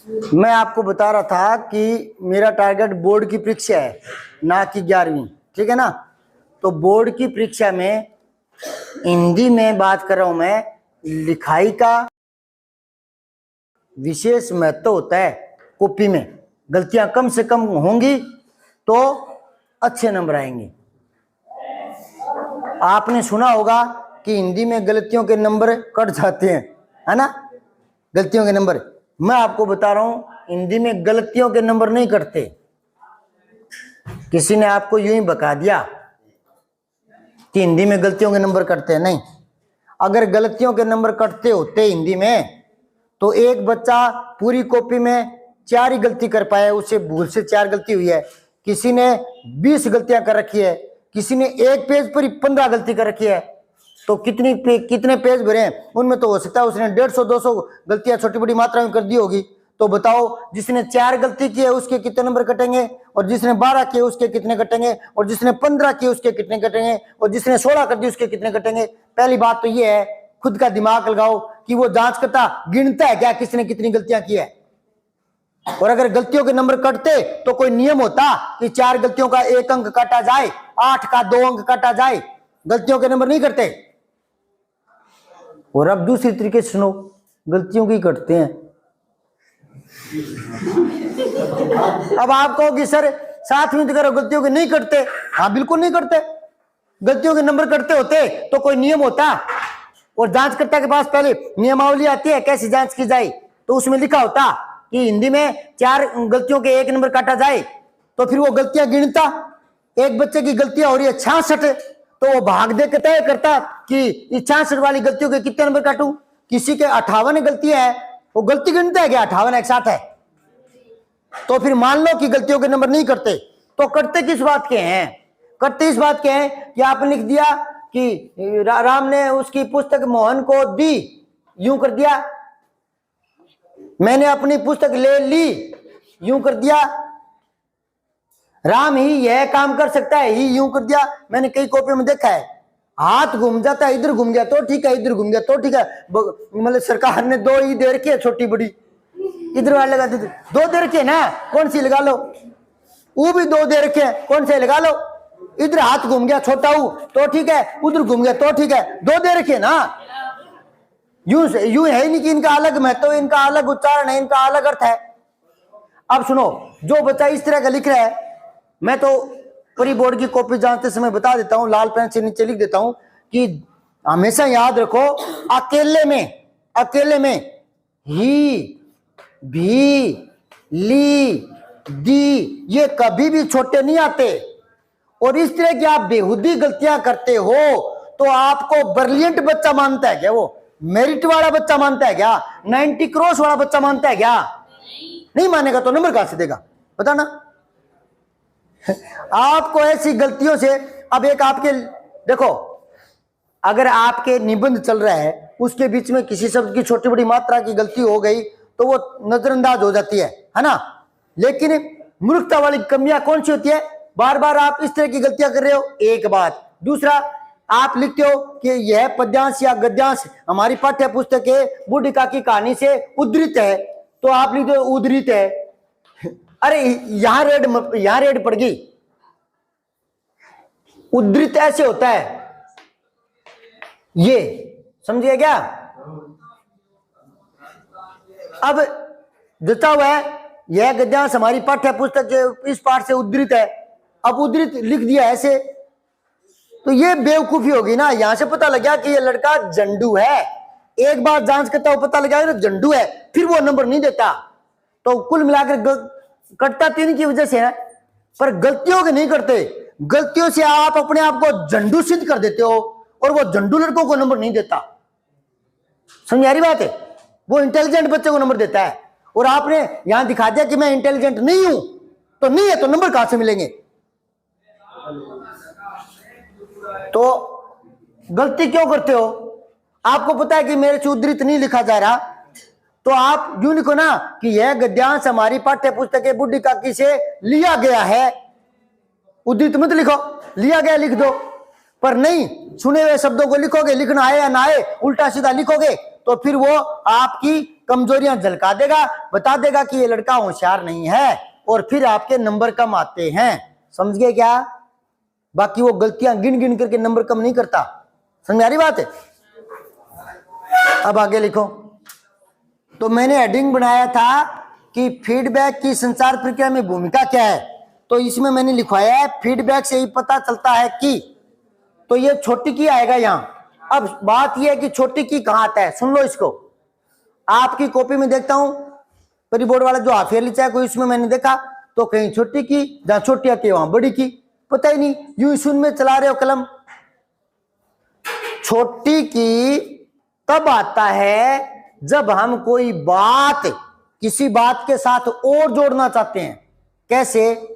मैं आपको बता रहा था कि मेरा टारगेट बोर्ड की परीक्षा है, ना कि 11वीं। ठीक है ना। तो बोर्ड की परीक्षा में हिंदी में बात कर रहा हूं मैं, लिखाई का विशेष महत्व होता है। कॉपी में गलतियां कम से कम होंगी तो अच्छे नंबर आएंगे। आपने सुना होगा कि हिंदी में गलतियों के नंबर कट जाते हैं, है ना। गलतियों के नंबर, मैं आपको बता रहा हूं हिंदी में गलतियों के नंबर नहीं कटते। किसी ने आपको यूं ही बता दिया कि हिंदी में गलतियों के नंबर कटते हैं, नहीं। अगर गलतियों के नंबर कटते होते हिंदी में तो एक बच्चा पूरी कॉपी में 4 ही गलती कर पाया, उससे भूल से 4 गलती हुई है। किसी ने 20 गलतियां कर रखी है, किसी ने एक पेज पर ही 15 गलती कर रखी है। तो कितने पेज भरे हैं, उनमें तो हो सकता है उसने 150-200 गलतियां छोटी बड़ी मात्रा में कर दी होगी। तो बताओ, जिसने 4 गलती की है उसके कितने नंबर कटेंगे, और जिसने 12 किए उसके कितने कटेंगे, और जिसने 15 किए उसके कितने कटेंगे, और जिसने 16 कर दी उसके कितने कटेंगे। पहली बात तो ये है, खुद का दिमाग लगाओ कि वो जांच करता गिनता है क्या किसने कितनी गलतियां की है। और अगर गलतियों के नंबर कटते तो कोई नियम होता कि 4 गलतियों का 1 अंक काटा जाए, 8 का 2 अंक काटा जाए। गलतियों के नंबर नहीं कटते। और अब दूसरी तरीके से सुनो, गलतियों की कटते हैं। अब आप कहोगे सर 7वीं तक गलतियों के नहीं कटते। हाँ, बिल्कुल नहीं कटते। गलतियों के नंबर कटते होते तो कोई नियम होता, और जांचकर्ता के पास पहले नियमावली आती है कैसी जांच की जाए। तो उसमें लिखा होता कि हिंदी में 4 गलतियों के 1 नंबर काटा जाए। तो फिर वो गलतियां गिनता, एक बच्चे की गलतियां हो रही है 66, तो वो भाग दे के तय करता कि 66 वाली गलतियों के कितने नंबर काटूं। किसी के 58 गलतियां है, वो गलती गिनता है क्या 58 160 है। तो फिर मान लो कि गलतियों के नंबर नहीं करते, तो करते किस बात के हैं। करते इस बात के हैं कि आपने लिख दिया कि राम ने उसकी पुस्तक मोहन को दी, यूं कर दिया। मैंने अपनी पुस्तक ले ली, यूं कर दिया। राम ही यह काम कर सकता है, ही यूं कर दिया। मैंने कई कॉपियों में देखा है, हाथ घूम जाता है, इधर घूम गया तो ठीक है, इधर घूम गया तो ठीक है। मतलब सरकार ने 2 ही दे रखी है, छोटी बड़ी, इधर वाले लगा देते। 2 दे रखे ना, कौन सी लगा लो। वो भी 2 दे रखे, कौन से लगा लो। इधर हाथ घूम गया छोटा ऊ तो ठीक है, उधर घूम गया तो ठीक है, 2 दे रखे ना। यूं है नहीं कि इनका अलग महत्व, इनका अलग उच्चारण है, इनका अलग अर्थ है। अब सुनो, जो बच्चा इस तरह का लिख रहा है, मैं तो प्री बोर्ड की कॉपी जांचते समय बता देता हूं, लाल पेन से नीचे लिख देता हूं कि हमेशा याद रखो, अकेले में ही, भी, ली, दी ये कभी भी छोटे नहीं आते। और इस तरह की आप बेहुदी गलतियां करते हो तो आपको ब्रिलियंट बच्चा मानता है क्या, वो मेरिट वाला बच्चा मानता है क्या, 90 क्रॉस वाला बच्चा मानता है क्या। नहीं मानेगा तो नंबर कहां से देगा, बताना। आपको ऐसी गलतियों से, अब एक आपके देखो, अगर आपके निबंध चल रहा है उसके बीच में किसी शब्द की छोटी बड़ी मात्रा की गलती हो गई तो वो नजरअंदाज हो जाती है ना। लेकिन मूर्खता वाली कमियां कौन सी होती है, बार बार आप इस तरह की गलतियां कर रहे हो, एक बात। दूसरा, आप लिखते हो कि यह पद्यांश या गद्यांश हमारी पाठ्य पुस्तक के बूढ़िका की कहानी से उद्धृत है, तो आप लिखते हो उद्धृत है। अरे यहां रेड पड़ गई। उद्धृत ऐसे होता है, ये समझिए क्या। अब जता हुआ है यह गद्यांश हमारी पाठ्य पुस्तक के इस पाठ से उद्धृत है, अब उद्धृत लिख दिया ऐसे, तो ये बेवकूफी होगी ना। यहां से पता लग गया कि ये लड़का जंडू है, एक बार जांच करता हुआ पता लगा जंडू है, फिर वो नंबर नहीं देता। तो कुल मिलाकर कटता 3 की वजह से है, पर गलतियों के नहीं करते। गलतियों से आप अपने आप को जंडू सिद्ध कर देते हो, और वो जंडू लड़कों को नंबर नहीं देता। समझ आ रही बात है, वो इंटेलिजेंट बच्चे को नंबर देता है। और आपने यहां दिखा दिया कि मैं इंटेलिजेंट नहीं हूं, तो नहीं है तो नंबर कहां से मिलेंगे। तो गलती क्यों करते हो, आपको पता है कि मेरे से उद्धृत नहीं लिखा जा रहा, तो आप यूं लिखो ना कि यह गद्यांश हमारी पाठ्य पुस्तक के बुढ़ी काकी से लिया गया है। उद्धृत मत लिखो, लिया गया लिख दो। पर नहीं, सुने हुए शब्दों को लिखोगे, लिखना आए या ना आए, उल्टा सीधा लिखोगे, तो फिर वो आपकी कमजोरियां झलका देगा, बता देगा कि ये लड़का होशियार नहीं है, और फिर आपके नंबर कम आते हैं। समझ गए क्या? बाकी वो गलतियां गिन गिन करके नंबर कम नहीं करता। समझ में आ रही बात है? अब आगे लिखो। तो मैंने हेडिंग बनाया था कि फीडबैक की संचार प्रक्रिया में भूमिका क्या है, तो इसमें मैंने लिखवाया है फीडबैक से ही पता चलता है कि, तो ये छोटी की आएगा यहां। अब बात यह है कि छोटी की कहां आता है, सुन लो इसको। आपकी कॉपी में देखता हूं परी बोर्ड वाला जो हाफ ईयरली चाहे कोई, उसमें मैंने देखा तो कहीं छोटी की, जहां छोटी आती है वहां बड़ी की, पता ही नहीं, यूं शून्य में चला रहे हो कलम। छोटी की तब आता है जब हम कोई बात किसी बात के साथ और जोड़ना चाहते हैं। कैसे?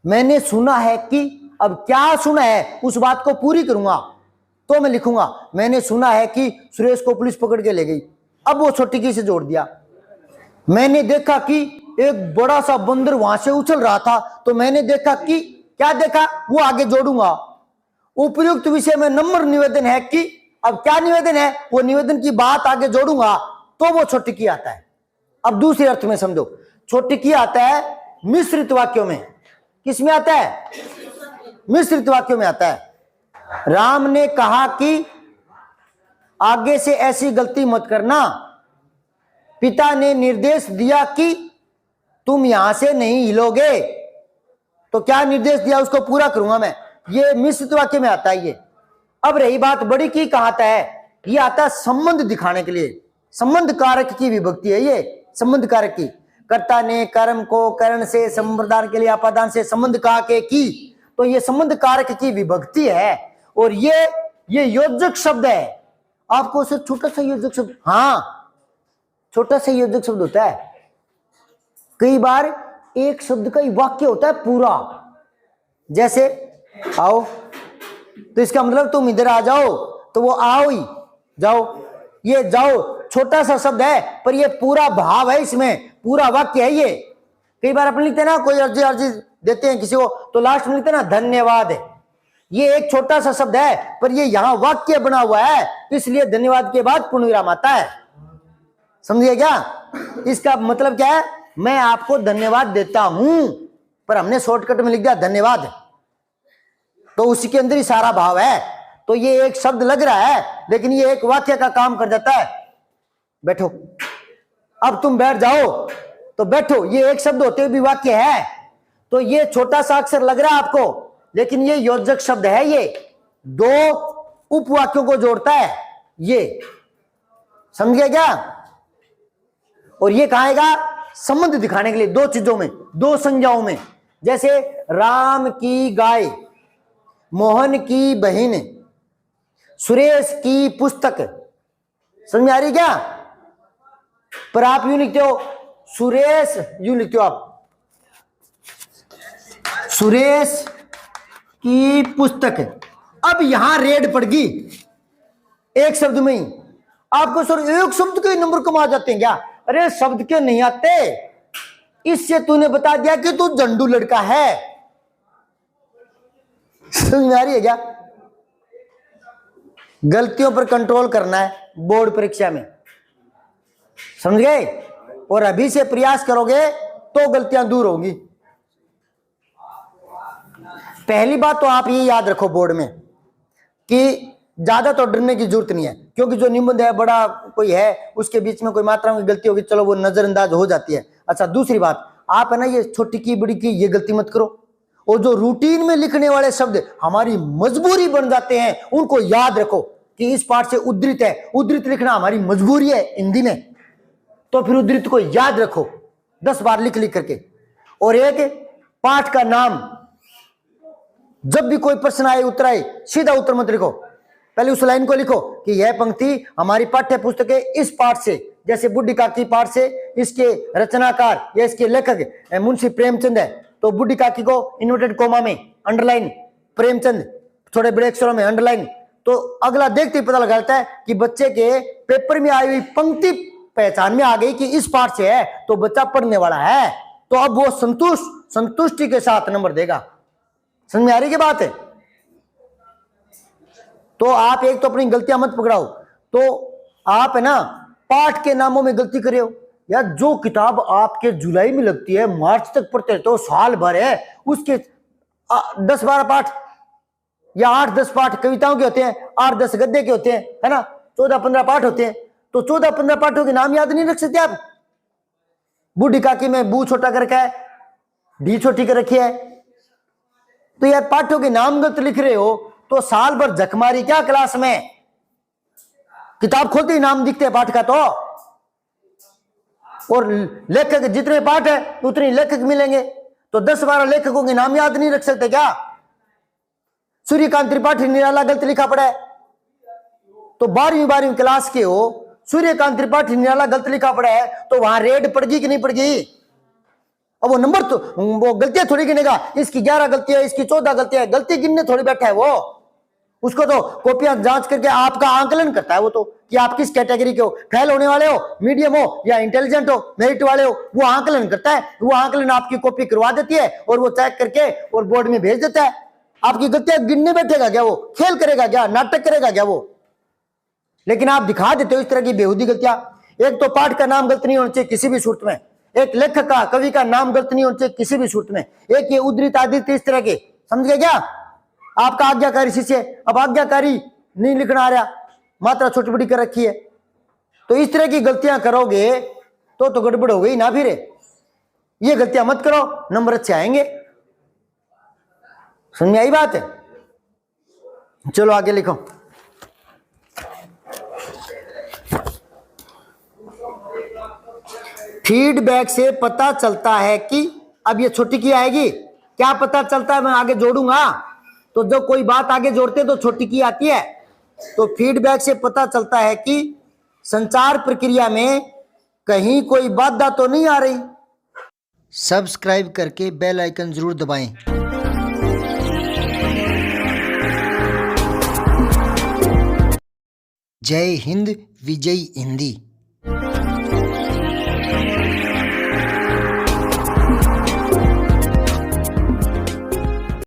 मैंने सुना है कि, अब क्या सुना है उस बात को पूरी करूंगा, तो मैं लिखूंगा मैंने सुना है कि सुरेश को पुलिस पकड़ के ले गई। अब वो छोटी की से जोड़ दिया। मैंने देखा कि एक बड़ा सा बंदर वहां से उछल रहा था, तो मैंने देखा कि, क्या देखा वो आगे जोड़ूंगा। उपयुक्त विषय में नंबर निवेदन है कि, अब क्या निवेदन है, वो निवेदन की बात आगे जोड़ूंगा, तो वो छोटी की आता है। अब दूसरे अर्थ में समझो, छोटी की आता है मिश्रित वाक्यों में। किस में आता है? मिश्रित वाक्यों में आता है। राम ने कहा कि आगे से ऐसी गलती मत करना। पिता ने निर्देश दिया कि तुम यहां से नहीं हिलोगे। तो क्या निर्देश दिया उसको पूरा करूंगा मैं। ये मिश्रित वाक्य में आता है ये। अब रही बात बड़ी की कहां आता है, ये आता है संबंध दिखाने के लिए। संबंध कारक की विभक्ति है ये, संबंध कारक की। कर्ता ने कर्म को करण से, संप्रदान के लिए अपादान से संबंध कहा के की, तो ये संबंध कारक की विभक्ति है। और ये योजक शब्द है। आपको उसे छोटा सा योजक शब्द, हाँ छोटा सा योजक शब्द होता है। कई बार एक शब्द का ही वाक्य होता है पूरा। जैसे आओ, तो इसका मतलब तुम इधर आ जाओ, तो वो आओ ही जाओ। ये जाओ छोटा सा शब्द है, पर ये पूरा भाव है, इसमें पूरा वाक्य है ये। कई बार अपन लिखते हैं ना, कोई अर्जी देते हैं किसी को, तो लास्ट में लिखते हैं ना धन्यवाद है। ये एक छोटा सा शब्द है, पर ये यहां वाक्य बना हुआ है, इसलिए धन्यवाद के बाद पूर्ण विराम आता है। समझिए क्या? इसका मतलब क्या है, मैं आपको धन्यवाद देता हूं, पर हमने शॉर्टकट में लिख दिया धन्यवाद, तो उसी के अंदर ही सारा भाव है। तो ये एक शब्द लग रहा है, लेकिन ये एक वाक्य का काम कर जाता है। बैठो, अब तुम बैठ जाओ, तो बैठो, ये एक शब्द होते हुए भी वाक्य है। तो ये छोटा सा अक्षर लग रहा है आपको, लेकिन ये योजक शब्द है। ये दो उपवाक्यों को जोड़ता है, ये समझिए क्या? और ये कहां आएगा? संबंध दिखाने के लिए दो चीजों में, दो संज्ञाओं में। जैसे राम की गाय, मोहन की बहन, सुरेश की पुस्तक। समझ में आ रही क्या? पर आप यूं लिखते हो सुरेश, यूं लिखते हो आप सुरेश की पुस्तक। अब यहां रेड पड़ गई एक शब्द में ही। आपको सर एक शब्द के नंबर कम आ जाते हैं क्या? अरे शब्द के नहीं आते, इससे तूने बता दिया कि तू जंडू लड़का है। समझ में आ रही है क्या? गलतियों पर कंट्रोल करना है बोर्ड परीक्षा में, समझ गए? और अभी से प्रयास करोगे तो गलतियां दूर होंगी। पहली बात तो आप ये याद रखो बोर्ड में कि ज्यादा तो डरने की जरूरत नहीं है, क्योंकि जो निबंध है बड़ा कोई है, उसके बीच में कोई मात्रा में गलती होगी, चलो वो नजरअंदाज हो जाती है। अच्छा, दूसरी बात, आप है ना ये छोटी की बड़ी की ये गलती मत करो। और जो रूटीन में लिखने वाले शब्द हमारी मजबूरी बन जाते हैं, उनको याद रखो कि इस पाठ से उद्धृत है। उद्धृत लिखना हमारी मजबूरी है हिंदी में, तो फिर उद्धृत को याद रखो 10 बार लिख लिख करके। और एक पाठ का नाम, जब भी कोई प्रश्न आए उत्तर आए, सीधा उत्तर मत लिखो, पहले उस लाइन को लिखो कि यह पंक्ति हमारी पाठ्य पुस्तक के इस पाठ से, जैसे बुड्ढी काकी पाठ से, इसके रचनाकार या इसके लेखक मुंशी प्रेमचंद है, तो बुड्ढी काकी को इन्वर्टेड कोमा में अंडरलाइन, प्रेमचंद थोड़े बड़े अक्षरों में अंडरलाइन। तो अगला देखते ही पता लग जाता है कि बच्चे के पेपर में आई हुई पंक्ति पहचान में आ गई कि इस पाठ से है, तो बच्चा पढ़ने वाला है, तो अब वो संतुष्टि के साथ नंबर देगा। समझ में आ रही की बात है? तो आप एक तो अपनी गलतियां मत पकड़ाओ, तो आप है ना पाठ के नामों में गलती करे हो यार। जो किताब आपके जुलाई में लगती है, मार्च तक पढ़ते तो साल भर है, उसके 10-12 पाठ या 8-10 पाठ कविताओं के होते हैं, 8-10 गद्य के होते हैं, है ना, 14-15 पाठ होते हैं। तो 14-15 पाठों के नाम याद नहीं रख सकते आप। बूढ़ी काकी में बू छोटा कर रखा है, डी छोटी कर रखी है। तो यार पाठों के नाम गलत लिख रहे हो तो साल भर झकमारी क्या क्लास में। किताब खोलते ही नाम दिखते हैं पाठ का। तो और लेखक जितने पाठ है उतने लेखक मिलेंगे, तो 10-12 लेखकों के नाम याद नहीं रख सकते क्या। सूर्यकांत त्रिपाठी निराला गलत लिखा पड़ा है, तो 12वीं क्लास के हो, सूर्यकांत त्रिपाठी निराला गलत लिखा पड़ा है, तो वहां रेड पड़ गई कि नहीं पड़ गई। अब वो नंबर तो वो गलतियां थोड़ी गिनेगा, इसकी 11 गलतियां, इसकी 14 गलतियां, गलती गिनने थोड़ी बैठा है वो। उसको तो कॉपियां जांच करके आपका आंकलन करता है वो, तो कि आप किस कैटेगरी के हो, फेल होने वाले हो, मीडियम हो या इंटेलिजेंट हो, मेरिट वाले हो, वो आंकलन करता है। वो आंकलन आपकी कॉपी करवा देती है और वो चेक करके और बोर्ड में भेज देता है। आपकी गलतियां गिनने बैठेगा क्या वो, खेल करेगा क्या, नाटक करेगा क्या वो। लेकिन आप दिखा देते हो इस तरह की बेहूदी गलतियां। एक तो पाठ का नाम गलत नहीं होना चाहिए किसी भी सूरत में, एक लेखक का, कवि का नाम गलत नहीं होना चाहिए किसी भी सूरत में, एक ये उद्धृत आदित इस तरह के, समझ गए क्या। आपका आज्ञाकारी शिष्य, अब आज्ञाकारी नहीं लिखना आ रहा, मात्रा छोटी बड़ी कर रखी है, तो इस तरह की गलतियां करोगे तो गड़बड़ हो गई ना। फिर ये गलतियां मत करो, नंबर अच्छे आएंगे। समझ में आई बात है। चलो आगे लिखो। फीडबैक से पता चलता है कि, अब ये छोटी की आएगी, क्या पता चलता है, मैं आगे जोड़ूंगा। तो जब कोई बात आगे जोड़ते तो छोटी की आती है। तो फीडबैक से पता चलता है कि संचार प्रक्रिया में कहीं कोई बाधा तो नहीं आ रही। सब्सक्राइब करके बेल आइकन जरूर दबाएं। जय हिंद, विजय हिंदी।